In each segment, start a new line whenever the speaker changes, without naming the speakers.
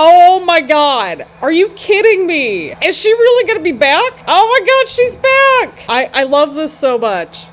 Oh my god. Are you kidding me? Is she really gonna be back? Oh my god, she's back. I love this so much.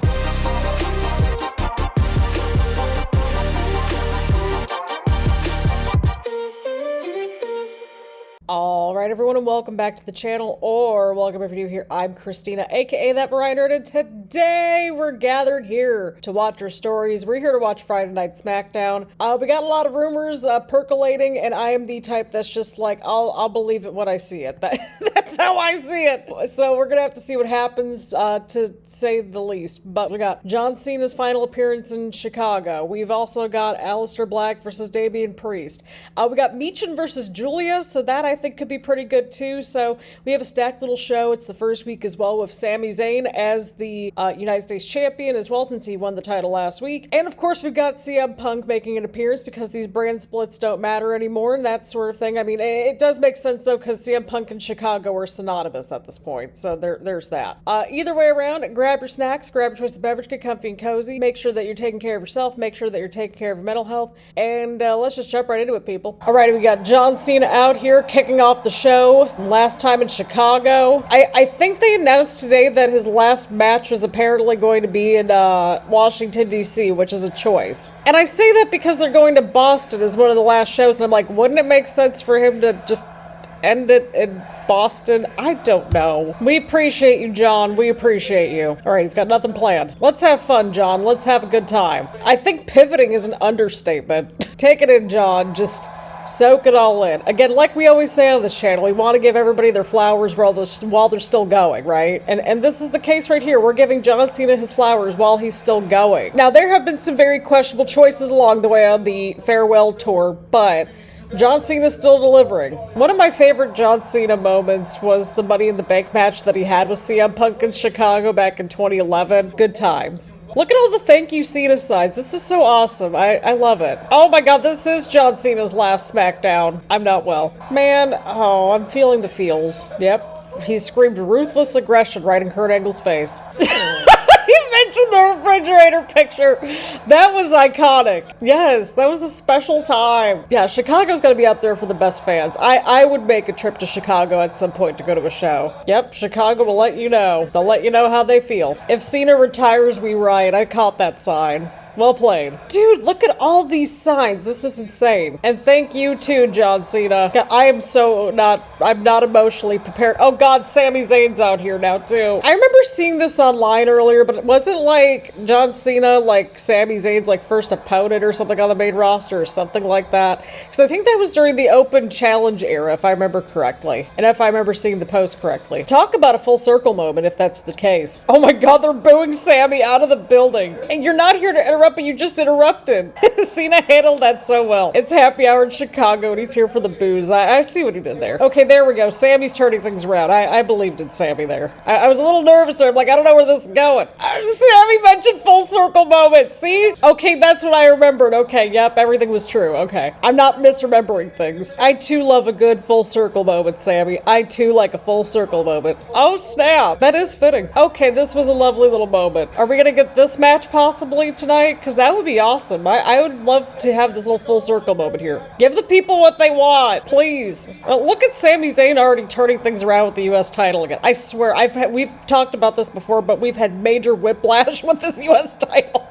Alright everyone, and welcome back to the channel, or welcome if you're new here. I'm Christina, aka That Variety Nerd, and today we're gathered here to watch our stories. We're here to watch Friday Night Smackdown. We got a lot of rumors percolating, and I am the type that's just like, I'll believe it when I see it. That's how I see it. So we're gonna have to see what happens, to say the least. But we got John Cena's final appearance in Chicago. We've also got Aleister Black versus Damian Priest. We got Michin versus Giulia, so that I think could be pretty good too. So we have a stacked little show. It's the first week as well with Sami Zayn as the United States champion as well, since he won the title last week. And of course we've got CM Punk making an appearance because these brand splits don't matter anymore and that sort of thing. I mean, it does make sense though, because CM Punk and Chicago are synonymous at this point. So there's that. Either way around, grab your snacks, grab your choice of beverage, get comfy and cozy. Make sure that you're taking care of yourself. Make sure that you're taking care of your mental health. And let's just jump right into it, people. Alrighty, we got John Cena out here kicking off the show last time in Chicago. I think they announced today that his last match was apparently going to be in Washington, D.C., which is a choice. And I say that because they're going to Boston as one of the last shows, and I'm like, wouldn't it make sense for him to just end it in Boston? I don't know. We appreciate you, John. We appreciate you. All right, he's got nothing planned. Let's have fun, John. Let's have a good time. I think pivoting is an understatement. Take it in, John. Just soak it all in. Again, like we always say on this channel, we want to give everybody their flowers while they're still going, right? And this is the case right here. We're giving John Cena his flowers while he's still going. Now, there have been some very questionable choices along the way on the farewell tour, but John Cena's still delivering. One of my favorite John Cena moments was the Money in the Bank match that he had with CM Punk in Chicago back in 2011. Good times. Look at all the thank you Cena signs. This is so awesome. I love it. Oh my god, this is John Cena's last Smackdown. I'm not well. Man, oh, I'm feeling the feels. Yep. He screamed ruthless aggression right in Kurt Angle's face. You mentioned the refrigerator picture. That was iconic. Yes, that was a special time. Yeah, Chicago's gonna be up there for the best fans. I would make a trip to Chicago at some point to go to a show. Yep, Chicago will let you know. They'll let you know how they feel. If Cena retires, we riot. I caught that sign. Well played. Dude, look at all these signs. This is insane. And thank you too, John Cena. I'm not emotionally prepared. Oh god, Sami Zayn's out here now too. I remember seeing this online earlier, but it wasn't like John Cena, like Sami Zayn's like first opponent or something on the main roster or something like that. Because I think that was during the Open Challenge era, if I remember correctly. And if I remember seeing the post correctly. Talk about a full circle moment if that's the case. Oh my god, they're booing Sami out of the building. And you're not here to interrupt, but you just interrupted. Cena handled that so well. It's happy hour in Chicago and he's here for the booze. I see what he did there. Okay, there we go. Sami's turning things around. I believed in Sami there. I was a little nervous there. I'm like, I don't know where this is going. Sami mentioned full circle moment. See? Okay, that's what I remembered. Okay, yep, everything was true. Okay. I'm not misremembering things. I too love a good full circle moment, Sami. I too like a full circle moment. Oh snap. That is fitting. Okay, this was a lovely little moment. Are we gonna get this match possibly tonight? Because that would be awesome. I would love to have this little full circle moment here. Give the people what they want, please. Look at Sami Zayn already turning things around with the U.S. title again. I swear, we've talked about this before, but we've had major whiplash with this U.S. title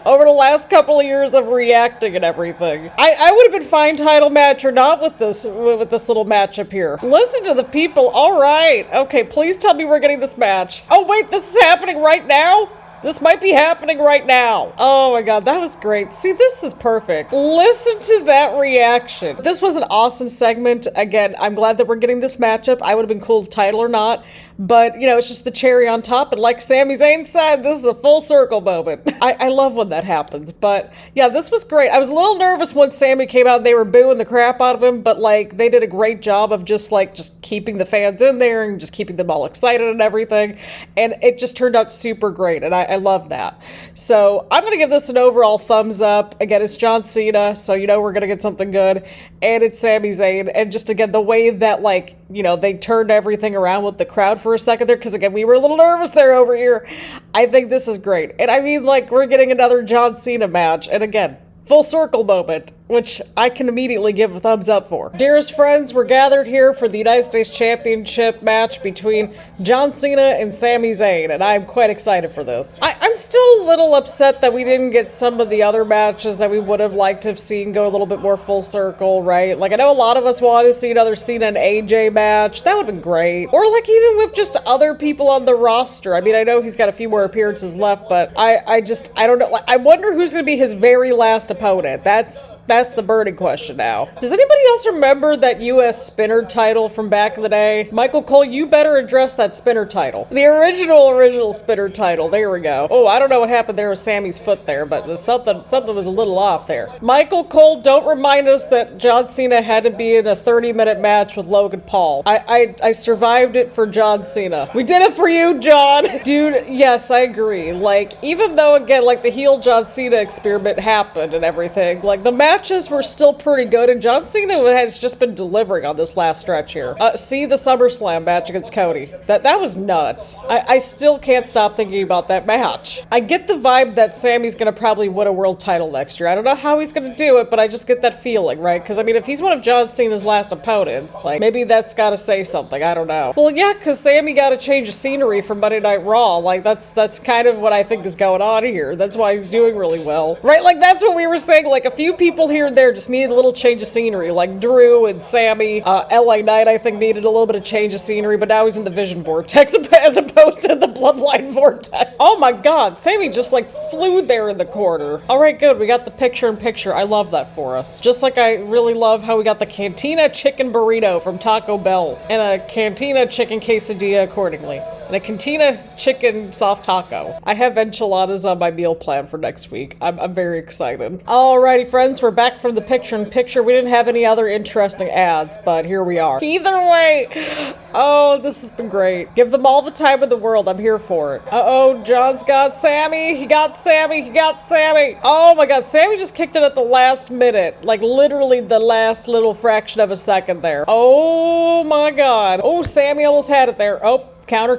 over the last couple of years of reacting and everything. I would have been fine title match or not with this little matchup here. Listen to the people. All right. Okay, please tell me we're getting this match. Oh wait, this is happening right now? This might be happening right now. Oh my god, that was great. See, this is perfect. Listen to that reaction. This was an awesome segment. Again, I'm glad that we're getting this matchup. I would have been cool to title or not. But, you know, it's just the cherry on top. And like Sami Zayn said, this is a full circle moment. I love when that happens. But, yeah, this was great. I was a little nervous when Sami came out and they were booing the crap out of him. But, like, they did a great job of just keeping the fans in there and just keeping them all excited and everything. And it just turned out super great. And I love that. So, I'm going to give this an overall thumbs up. Again, it's John Cena. So, you know, we're going to get something good. And it's Sami Zayn. And just, again, the way that, like, you know, they turned everything around with the crowd for a second there, because again, we were a little nervous there over here. I think this is great. And I mean, like, we're getting another John Cena match. And again, full circle moment. which I can immediately give a thumbs up for. Dearest friends, we're gathered here for the United States Championship match between John Cena and Sami Zayn, and I'm quite excited for this. I'm still a little upset that we didn't get some of the other matches that we would have liked to have seen go a little bit more full circle, right? Like, I know a lot of us wanted to see another Cena and AJ match. That would have been great. Or, like, even with just other people on the roster. I mean, I know he's got a few more appearances left, but I don't know. Like, I wonder who's going to be his very last opponent. That's the burning question now. Does anybody else remember that U.S. spinner title from back in the day? Michael Cole, you better address that spinner title. The original spinner title. There we go. Oh, I don't know what happened there with Sammy's foot there, but something was a little off there. Michael Cole, don't remind us that John Cena had to be in a 30-minute match with Logan Paul. I survived it for John Cena. We did it for you, John. Dude, yes, I agree. Like, even though, again, like, the heel John Cena experiment happened and everything, like, the matches were still pretty good, and John Cena has just been delivering on this last stretch here. See the SummerSlam match against Cody. That was nuts. I still can't stop thinking about that match. I get the vibe that Sammy's gonna probably win a world title next year. I don't know how he's gonna do it, but I just get that feeling, right? Because, I mean, if he's one of John Cena's last opponents, like, maybe that's gotta say something. I don't know. Well, yeah, because Sammy got to change of scenery from Monday Night Raw. Like, that's kind of what I think is going on here. That's why he's doing really well. Right? Like, that's what we were saying. Like, a few people here and there just needed a little change of scenery. Like, Drew and Sami, LA Knight, I think, needed a little bit of change of scenery, but now he's in the Vision Vortex as opposed to the Bloodline Vortex. Oh my god, Sami just, like, flew there in the corner. Alright, good. We got the picture-in-picture. I love that for us. Just like I really love how we got the Cantina Chicken Burrito from Taco Bell and a Cantina Chicken Quesadilla accordingly. And a Cantina Chicken Soft Taco. I have enchiladas on my meal plan for next week. I'm very excited. Alrighty, friends, we're back from the picture-in-picture. We didn't have any other interesting ads, but here we are. Either way, oh, this has been great. Give them all the time in the world. I'm here for it. Uh-oh, John's got Sami. He got Sami. He got Sami. Oh my god, Sami just kicked it at the last minute. Like, literally the last little fraction of a second there. Oh my god. Oh, Sami almost had it there. Oh. Counter.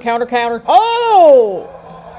Oh!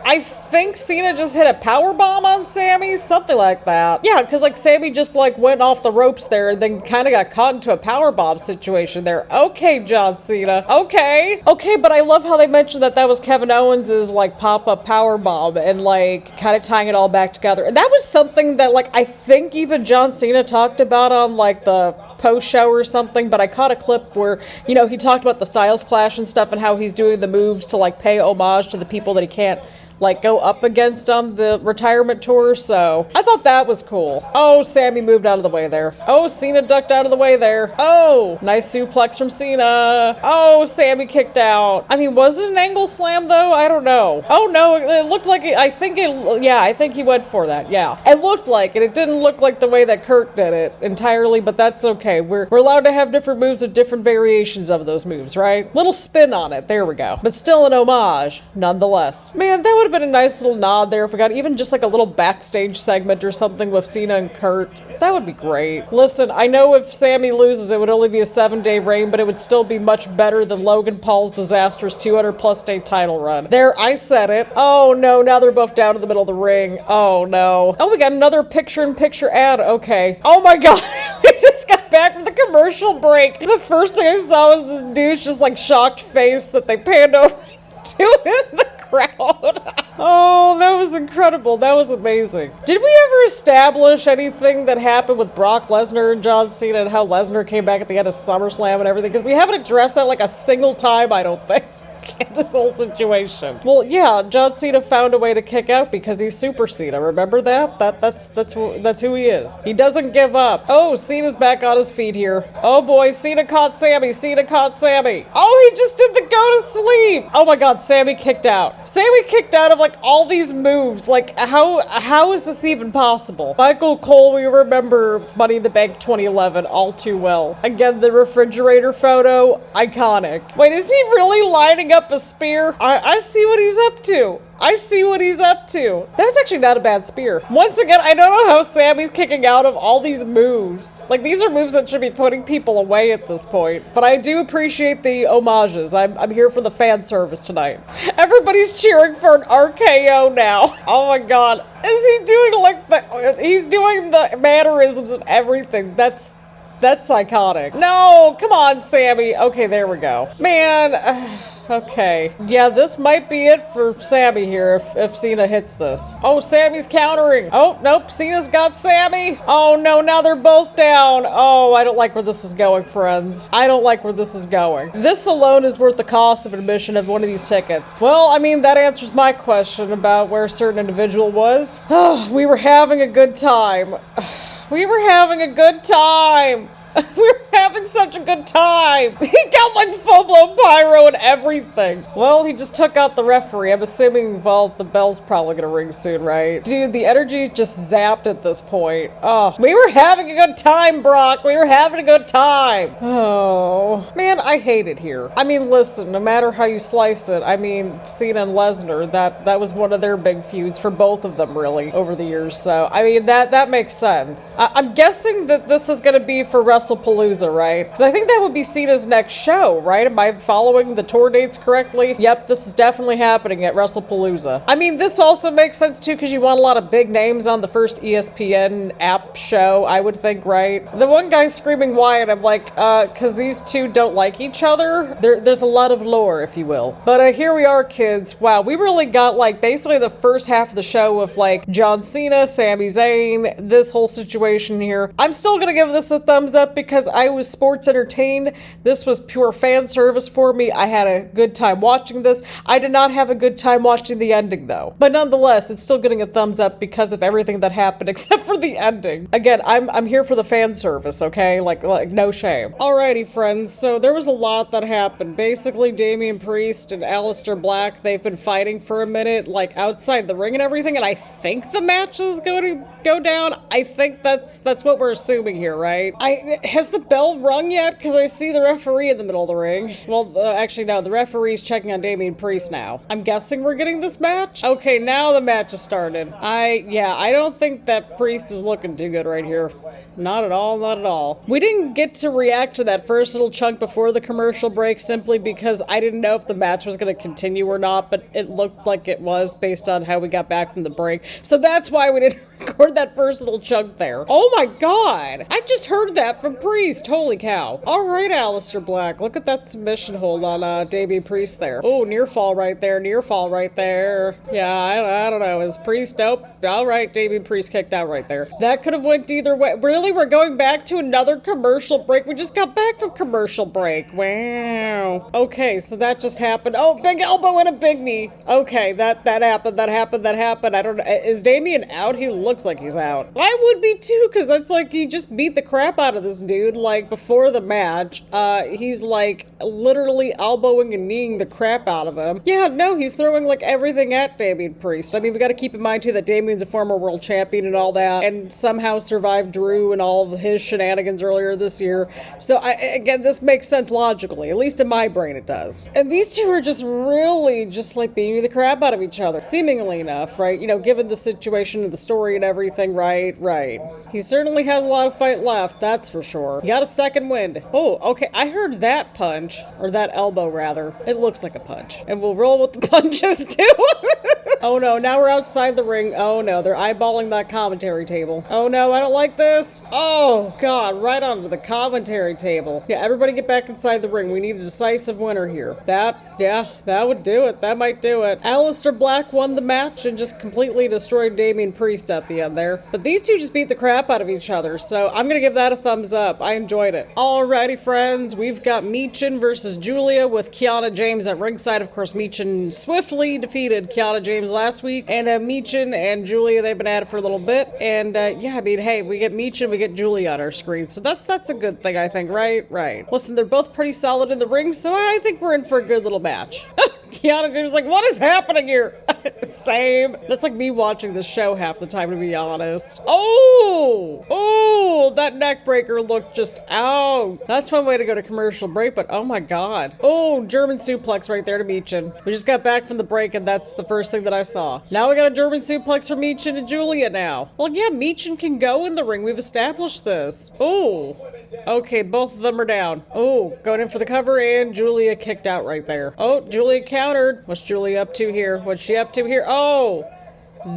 I think Cena just hit a power bomb on Sami, something like that. Yeah, because, like, Sami just, like, went off the ropes there and then kind of got caught into a power bomb situation there. Okay, John Cena. Okay, but I love how they mentioned that was Kevin Owens' like, pop-up power bomb and, like, kind of tying it all back together. And that was something that, like, I think even John Cena talked about on, like, the post-show or something, but I caught a clip where, you know, he talked about the Styles Clash and stuff and how he's doing the moves to, like, pay homage to the people that he can't, like, go up against on the retirement tour, so I thought that was cool. Oh, Sami moved out of the way there. Oh, Cena ducked out of the way there. Oh, nice suplex from Cena. Oh, Sami kicked out. I mean, was it an angle slam, though? I don't know. Oh, no, it looked like I think he went for that, yeah. It looked like it. It didn't look like the way that Kurt did it entirely, but that's okay. We're allowed to have different moves with different variations of those moves, right? Little spin on it. There we go. But still an homage, nonetheless. Man, that would have been a nice little nod there if we got even just like a little backstage segment or something with Cena and Kurt. That would be great. Listen, I know if Sami loses, it would only be a 7-day reign, but it would still be much better than Logan Paul's disastrous 200+ day title run. There, I said it. Oh no, now they're both down in the middle of the ring. Oh no. Oh, we got another picture-in-picture ad. Okay. Oh my god. We just got back from the commercial break. The first thing I saw was this dude's just like shocked face that they panned over to in the crowd. Oh, that was incredible. That was amazing. Did we ever establish anything that happened with Brock Lesnar and John Cena and how Lesnar came back at the end of SummerSlam and everything? Because we haven't addressed that like a single time, I don't think. In this whole situation. Well, yeah, John Cena found a way to kick out because he's Super Cena. Remember that? That's who he is. He doesn't give up. Oh, Cena's back on his feet here. Oh boy, Cena caught Sami. Oh, he just did the go to sleep. Oh my god, Sami kicked out. Sami kicked out of like all these moves. Like how is this even possible? Michael Cole, we remember Money in the Bank 2011 all too well. Again, the refrigerator photo, iconic. Wait, is he really lining up up a spear. I see what he's up to. I see what he's up to. That was actually not a bad spear. Once again, I don't know how Sami's kicking out of all these moves. Like, these are moves that should be putting people away at this point. But I do appreciate the homages. I'm here for the fan service tonight. Everybody's cheering for an RKO now. Oh my god. Is he doing like he's doing the mannerisms of everything. That's iconic. No, come on, Sami. Okay, there we go. Man, okay. Yeah, this might be it for Sami here if Cena hits this. Oh, Sami's countering. Oh, nope, Cena's got Sami. Oh no, now they're both down. Oh, I don't like where this is going, friends. I don't like where this is going. This alone is worth the cost of admission of one of these tickets. Well, I mean, that answers my question about where a certain individual was. Oh, we were having a good time. We were having a good time. We were having such a good time. He got like full-blown pyro and everything. Well, he just took out the referee. I'm assuming, well, the bell's probably gonna ring soon, right? Dude, the energy just zapped at this point. Oh, we were having a good time, Brock. We were having a good time. Oh, man, I hate it here. I mean, listen, no matter how you slice it, I mean, Cena and Lesnar, that was one of their big feuds for both of them, really, over the years. So, I mean, that makes sense. I'm guessing that this is gonna be for WrestlePalooza, right? Because I think that would be Cena's next show, right? Am I following the tour dates correctly? Yep, this is definitely happening at WrestlePalooza. I mean, this also makes sense too because you want a lot of big names on the first ESPN app show, I would think, right? The one guy screaming Wyatt, I'm like, because these two don't like each other? There's a lot of lore, if you will. But here we are, kids. Wow, we really got like basically the first half of the show with like John Cena, Sami Zayn, this whole situation here. I'm still gonna give this a thumbs up because I was sports entertained. This was pure fan service for me. I had a good time watching this. I did not have a good time watching the ending though. But nonetheless, it's still getting a thumbs up because of everything that happened except for the ending. Again, I'm here for the fan service, okay? Like no shame. Alrighty, friends. So there was a lot that happened. Basically, Damian Priest and Aleister Black, they've been fighting for a minute, like outside the ring and everything, and I think the match is going to go down. I think that's what we're assuming here, right? Has the bell rung yet? Because I see the referee in the middle of the ring. Well, actually, no, the referee's checking on Damian Priest now. I'm guessing we're getting this match? Okay, now the match has started. I don't think that Priest is looking too good right here. Not at all, not at all. We didn't get to react to that first little chunk before the commercial break simply because I didn't know if the match was going to continue or not, but it looked like it was based on how we got back from the break. So that's why we didn't record that first little chunk there. Oh my god! I just heard that from Priest. Holy cow. Alright, Aleister Black. Look at that submission hold on Damian Priest there. Oh, near fall right there. Near fall right there. Yeah, I don't know. Is Priest? Nope. Alright, Damian Priest kicked out right there. That could have went either way. Really? We're going back to another commercial break? We just got back from commercial break. Wow. Okay, so that just happened. Oh, big elbow and a big knee. Okay, that happened. That happened. I don't know. Is Damian out? He looks like he's out. I would be too, because that's like he just beat the crap out of this dude, like, before the match. He's like literally elbowing and kneeing the crap out of him. Yeah, no, he's throwing like everything at Damian Priest. I mean, we got to keep in mind too that Damian's a former world champion and all that, and somehow survived Drew and all of his shenanigans earlier this year. So again, this makes sense logically, at least in my brain it does. And these two are just really just like beating the crap out of each other, seemingly enough, right? You know, given the situation of the story and everything, right? He certainly has a lot of fight left, that's for sure. He got a second wind. Oh, okay, I heard that punch, or that elbow rather. It looks like a punch. And we'll roll with the punches too. Oh no, now we're outside the ring. Oh no, they're eyeballing that commentary table. Oh no, I don't like this. Oh god, right onto the commentary table. Yeah, everybody get back inside the ring. We need a decisive winner here. That would do it. That might do it. Aleister Black won the match and just completely destroyed Damian Priest at the end there. But these two just beat the crap out of each other, so I'm gonna give that a thumbs up. I enjoyed it. Alrighty, friends, we've got Michin versus Giulia with Kiana James at ringside. Of course, Michin swiftly defeated Kiana James last week, and Michin and Giulia, they've been at it for a little bit, and yeah, I mean, hey, we get Michin, we get Giulia on our screen, so that's a good thing, I think, right? Listen, they're both pretty solid in the ring, so I think we're in for a good little match. Kiana James is like, what is happening here? Same. That's like me watching the show half the time, to be honest. Oh, that neck breaker looked just out. That's one way to go to commercial break, but oh my god. Oh, German suplex right there to Michin. We just got back from the break and that's the first thing that I saw. Now we got a German suplex from Michin and Giulia now. Well, yeah, Michin can go in the ring. We've established this. Oh, okay, both of them are down. Oh, going in for the cover and Giulia kicked out right there. Oh, Giulia countered. What's Giulia up to here? What's she up to here? Oh,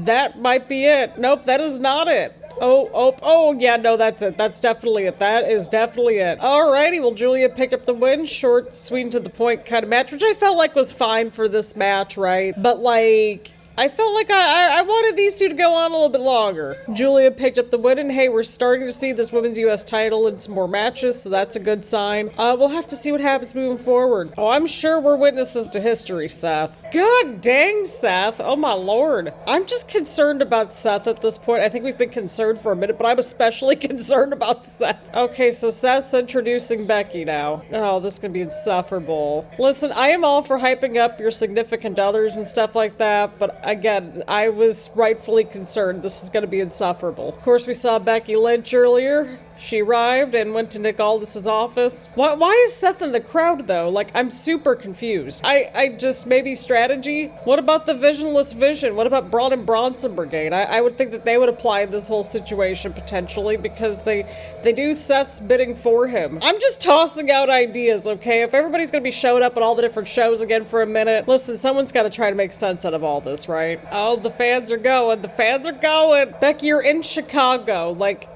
that might be it. Nope, that is not it. Oh, yeah, no, that's it. That's definitely it. That is definitely it. Alrighty, well, Giulia picked up the win. Short, sweet, and to the point kind of match, which I felt like was fine for this match, right? But, like, I felt like I wanted these two to go on a little bit longer. Giulia picked up the win, and hey, we're starting to see this women's U.S. title in some more matches, so that's a good sign. We'll have to see what happens moving forward. Oh, I'm sure we're witnesses to history, Seth. God dang, Seth. Oh, my lord. I'm just concerned about Seth at this point. I think we've been concerned for a minute, but I'm especially concerned about Seth. Okay, so Seth's introducing Becky now. Oh, this is gonna be insufferable. Listen, I am all for hyping up your significant others and stuff like that, but again, I was rightfully concerned this is going to be insufferable. Of course, we saw Becky Lynch earlier. She arrived and went to Nick Aldis's office. Why is Seth in the crowd, though? Like, I'm super confused. I just, maybe strategy? What about the Visionless Vision? What about Braun and Bronson Brigade? I would think that they would apply this whole situation, potentially, because they do Seth's bidding for him. I'm just tossing out ideas, okay? If everybody's gonna be showing up at all the different shows again for a minute, listen, someone's gotta try to make sense out of all this, right? Oh, the fans are going. The fans are going. Becky, you're in Chicago. Like,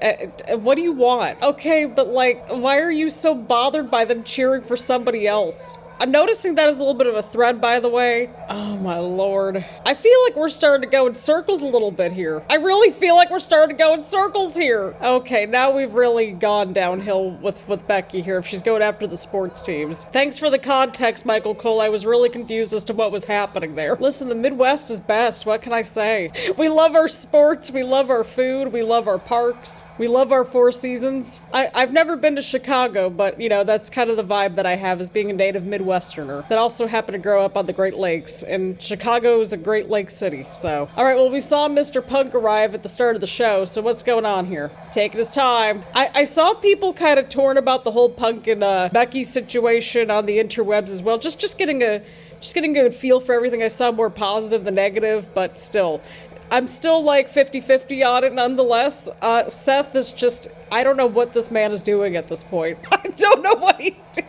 what do you want? Okay, but like, why are you so bothered by them cheering for somebody else? I'm noticing that as a little bit of a thread, by the way. Oh my lord. I feel like we're starting to go in circles a little bit here. I really feel like we're starting to go in circles here. Okay, now we've really gone downhill with Becky here if she's going after the sports teams. Thanks for the context, Michael Cole. I was really confused as to what was happening there. Listen, the Midwest is best. What can I say? We love our sports. We love our food. We love our parks. We love our Four Seasons. I've never been to Chicago, but you know, that's kind of the vibe that I have as being a native Midwesterner that also happened to grow up on the Great Lakes, and Chicago is a Great Lake city, so. Alright, well, we saw Mr. Punk arrive at the start of the show, so what's going on here? He's taking his time. I saw people kind of torn about the whole Punk and Becky situation on the interwebs as well, just getting a good feel for everything. I saw more positive than negative, but still. I'm still like 50-50 on it nonetheless. Seth is just, I don't know what this man is doing at this point. I don't know what he's doing.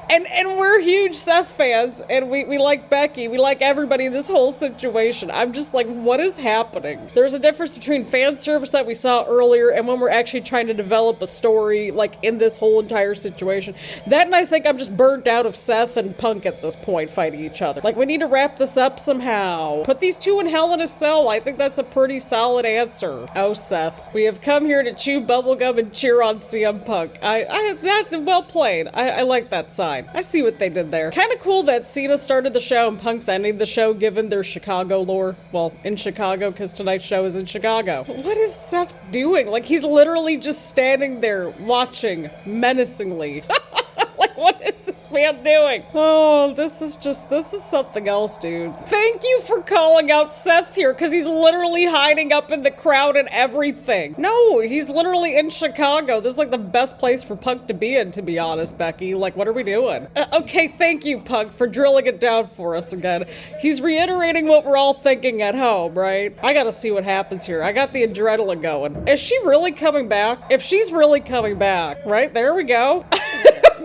And we're huge Seth fans, and we like Becky, we like everybody in this whole situation. I'm just like, what is happening? There's a difference between fan service that we saw earlier and when we're actually trying to develop a story, like, in this whole entire situation. That, and I think I'm just burnt out of Seth and Punk at this point fighting each other. Like, we need to wrap this up somehow. Put these two in Hell in a Cell. I think that's a pretty solid answer. Oh, Seth. We have come here to chew bubblegum and cheer on CM Punk. That, well played. I like that side. I see what they did there. Kind of cool that Cena started the show and Punk's ending the show given their Chicago lore. Well, in Chicago, because tonight's show is in Chicago. What is Seth doing? Like, he's literally just standing there watching menacingly. Like, what is this man doing? Oh, this is something else, dudes. Thank you for calling out Seth here, because he's literally hiding up in the crowd and everything. No, he's literally in Chicago. This is like the best place for Punk to be in, to be honest, Becky. Like, what are we doing? Okay, thank you, Punk, for drilling it down for us again. He's reiterating what we're all thinking at home, right? I gotta see what happens here. I got the adrenaline going. Is she really coming back? If she's really coming back, right? There we go.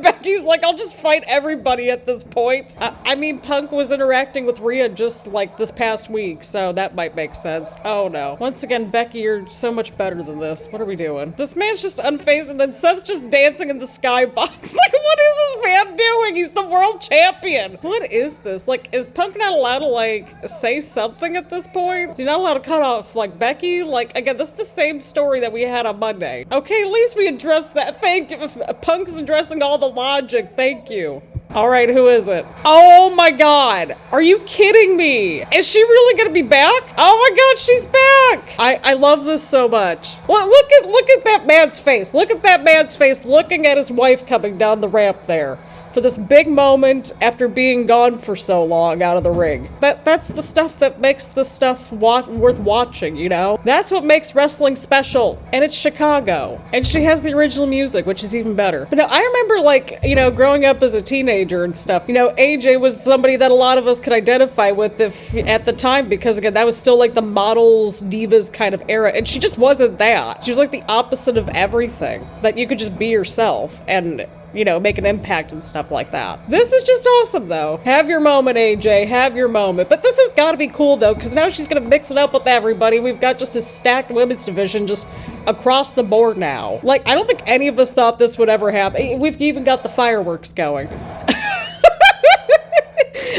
Becky's like, I'll just fight everybody at this point. I mean, Punk was interacting with Rhea just like this past week, so that might make sense. Oh no. Once again, Becky, you're so much better than this. What are we doing? This man's just unfazed, and then Seth's just dancing in the skybox. Like, what is this man doing? He's the world champion. What is this? Like, is Punk not allowed to, like, say something at this point? Is he not allowed to cut off, like, Becky? Like, again, this is the same story that we had on Monday. Okay, at least we addressed that. Thank you. Punk's addressing all the logic. Thank you. All right, who is it? Oh my god. Are you kidding me? Is she really gonna be back? Oh my god, she's back. I love this so much. Well, look at that man's face. Look at that man's face looking at his wife coming down the ramp there. for this big moment after being gone for so long out of the ring. That's the stuff that makes the stuff worth watching, you know? That's what makes wrestling special. And it's Chicago. And she has the original music, which is even better. But no, I remember, like, you know, growing up as a teenager and stuff, you know, AJ was somebody that a lot of us could identify with at the time, because again, that was still like the models, divas kind of era. And she just wasn't that. She was like the opposite of everything. That you could just be yourself and, you know, make an impact and stuff like that. This is just awesome, though. Have your moment, AJ. Have your moment. But this has got to be cool, though, because now she's going to mix it up with everybody. We've got just a stacked women's division just across the board now. Like, I don't think any of us thought this would ever happen. We've even got the fireworks going.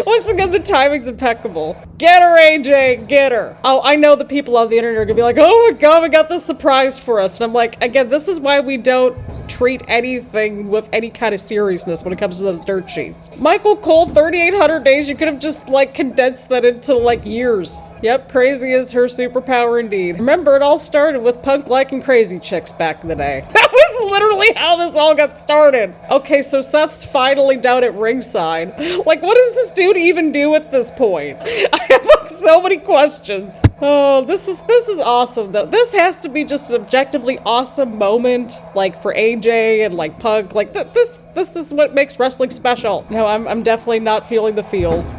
Once again, the timing's impeccable. Get her, AJ, get her. Oh, I know the people on the internet are gonna be like, oh my god, we got this surprise for us. And I'm like, again, this is why we don't treat anything with any kind of seriousness when it comes to those dirt sheets. Michael Cole, 3,800 days, you could have just, like, condensed that into, like, years. Yep, crazy is her superpower indeed. Remember, it all started with Punk liking crazy chicks back in the day. That was literally how this all got started. Okay, so Seth's finally down at ringside. Like, what does this dude even do at this point? I have like, so many questions. Oh, this is awesome though. This has to be just an objectively awesome moment, like for AJ and like Punk. Like this is what makes wrestling special. No, I'm definitely not feeling the feels.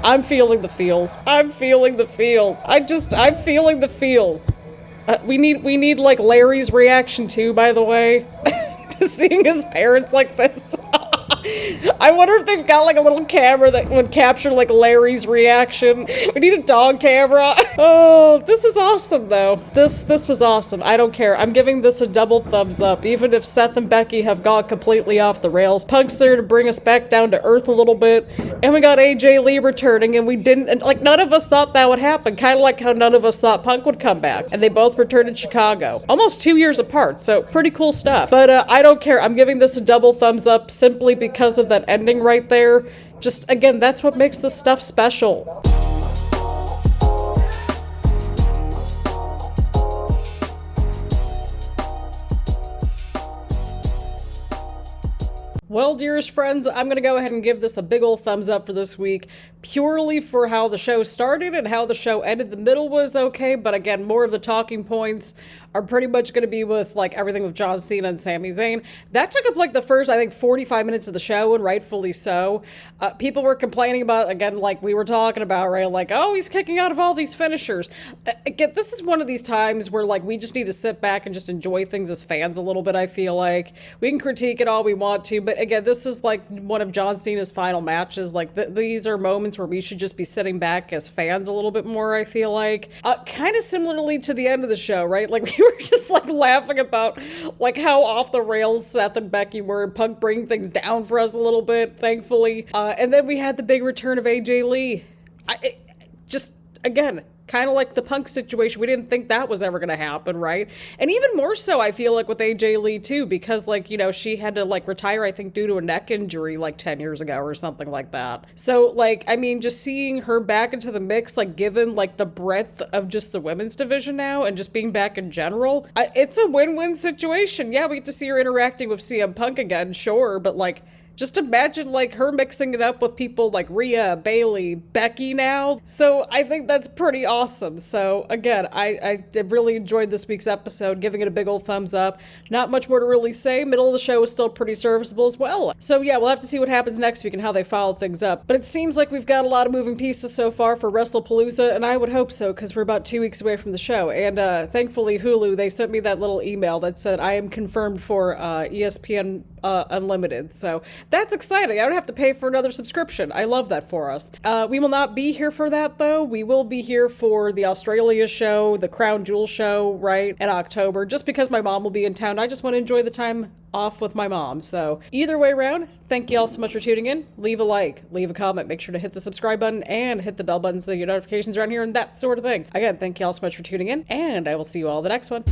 I'm feeling the feels. I'm feeling the feels. I'm feeling the feels. We need like Larry's reaction too, by the way, to seeing his parents like this. I wonder if they've got like a little camera that would capture like Larry's reaction. We need a dog camera. Oh, this is awesome though. This was awesome. I don't care. I'm giving this a double thumbs up, even if Seth and Becky have gone completely off the rails. Punk's there to bring us back down to earth a little bit, and we got AJ Lee returning, and we didn't, and like none of us thought that would happen. Kind of like how none of us thought Punk would come back, and they both returned in Chicago, almost 2 years apart. So pretty cool stuff. But I don't care. I'm giving this a double thumbs up simply because of that ending right there. Just again, that's what makes this stuff special. Well, dearest friends, I'm going to go ahead and give this a big ol' thumbs up for this week, purely for how the show started and how the show ended. The middle was okay, but again, more of the talking points are pretty much going to be with like everything with John Cena and Sami Zayn. That took up like the first, I think, 45 minutes of the show, and rightfully so. People were complaining about, again, like we were talking about, right? Like, oh, he's kicking out of all these finishers. Again, this is one of these times where like we just need to sit back and just enjoy things as fans a little bit, I feel like. We can critique it all we want to, but again, this is like one of John Cena's final matches. Like these are moments where we should just be sitting back as fans a little bit more, I feel like. Kind of similarly to the end of the show, right? Like we were just like laughing about like how off the rails Seth and Becky were, and Punk bringing things down for us a little bit, thankfully. And then we had the big return of AJ Lee. Just, again, kind of like the Punk situation. We didn't think that was ever going to happen, right? And even more so, I feel like with AJ Lee too, because like, you know, she had to like retire, I think, due to a neck injury like 10 years ago or something like that. So like, I mean, just seeing her back into the mix, like given like the breadth of just the women's division now and just being back in general, it's a win-win situation. Yeah, we get to see her interacting with CM Punk again, sure, but like, just imagine like her mixing it up with people like Rhea, Bayley, Becky now. So I think that's pretty awesome. So again, I really enjoyed this week's episode, giving it a big old thumbs up. Not much more to really say. Middle of the show is still pretty serviceable as well. So yeah, we'll have to see what happens next week and how they follow things up. But it seems like we've got a lot of moving pieces so far for WrestlePalooza, and I would hope so, because we're about 2 weeks away from the show. And thankfully Hulu, they sent me that little email that said I am confirmed for ESPN Unlimited. So that's exciting. I don't have to pay for another subscription. I love that for us. We will not be here for that though. We will be here for the Australia show, the Crown Jewel show, right, in October, just because my mom will be in town. I just want to enjoy the time off with my mom. So either way around, thank you all so much for tuning in. Leave a like, leave a comment, make sure to hit the subscribe button and hit the bell button so your notifications are on here and that sort of thing. Again, thank you all so much for tuning in, and I will see you all the next one.